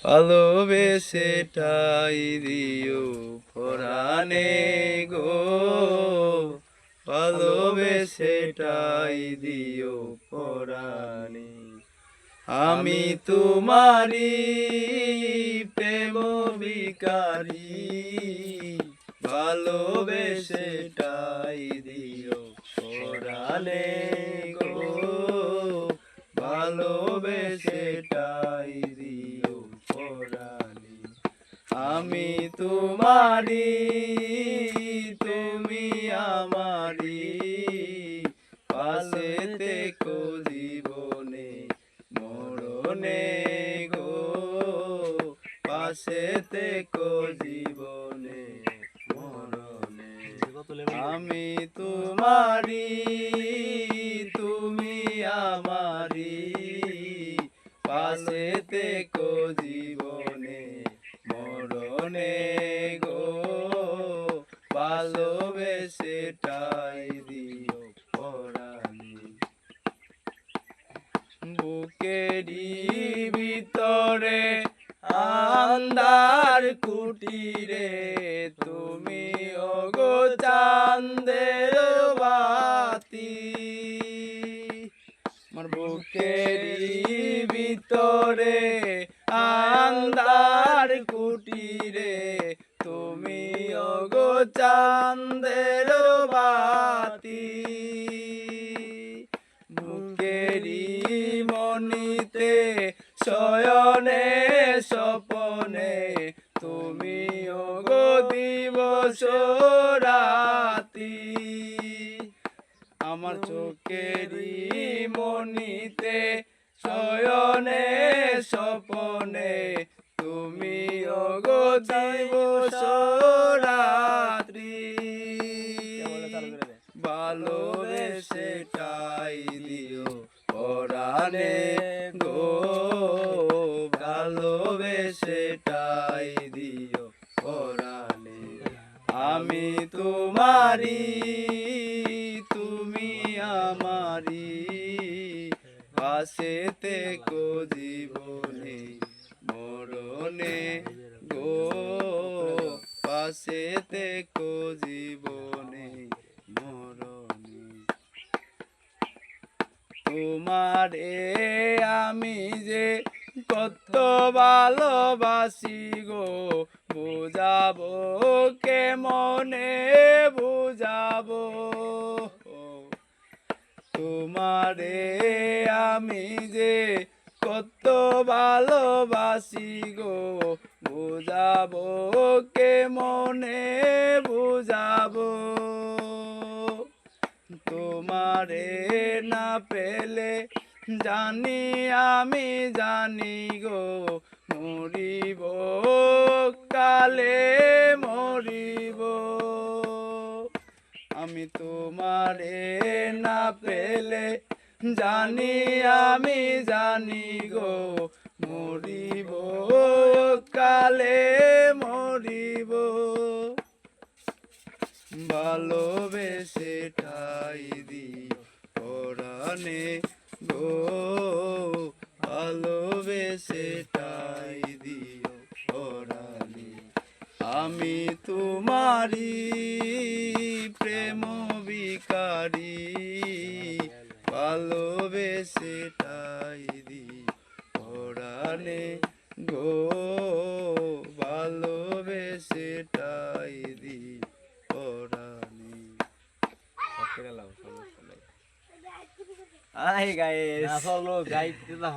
ভালোবেসেটাই দিও পরাণে গো, ভালোবেসেটাই দিও পরাণে। আমি তোমারি প্রেম ভিখারি, ভালোবেসেটাই দিও পরাণে গো, ভালোবেসেটাই দিও পরাণে। আমি তোমারি তুমি আমারি, পাশে থেকো জীবনে মরণে গো, পাশে থেকো জীবনে মরণে। আমি তোমারি তুমি আমারি, পাশে থেকো জীবনে মরণে গো, ভালোবেসেটাই দিও পরাণে। বুকেরই ভিতরে আন্ধার কুটিরে, তুমি ওগো চাঁদের বাতি। আমার বুকেরই ভিতরে আন্ধার কুটিরে, তুমি ওগো চাঁদের বাতি। বুকেরই মনিতে শয়নে স্বপনে, তুমি ওগো দিবস রাতি। আমার চোখেরই মনিতে শয়নে স্বপনে, তুমি ওগো দিবস রাত্রি। ভালোবেসেটাই দিও পরাণে গো, ভালোবেসেটাই দিও পরাণে। আমি তোমারি তুমি আমারি, পাশে থেকো জীবনে মরণে গো, পাশে থেকো জীবনে মরণে। তোমারে আমি যে কত ভালোবাসি গো, বুঝাবো কেমনে বুঝাবো। তোমারে আমি যে কত ভালোবাসি গো, বুঝাবো কেমনে বুঝাবো। তোমারে না পেলে জানি আমি জানি গো, মরিব কালে মরিব। আমি তোমারে না পেলে জানি আমি জানি গো, মরিব কালে মরিব। ভালোবেসেটাই দিও পরাণে গো, ভালোবেসেটাই দিও পরাণে। আমি তোমারি প্রেম ভিখারি, ভালোবেসেটাই দিও পরাণে গো, ভালোবেসেটাই দিও পরাণে। Ay, guys. Nah, solo guys, kita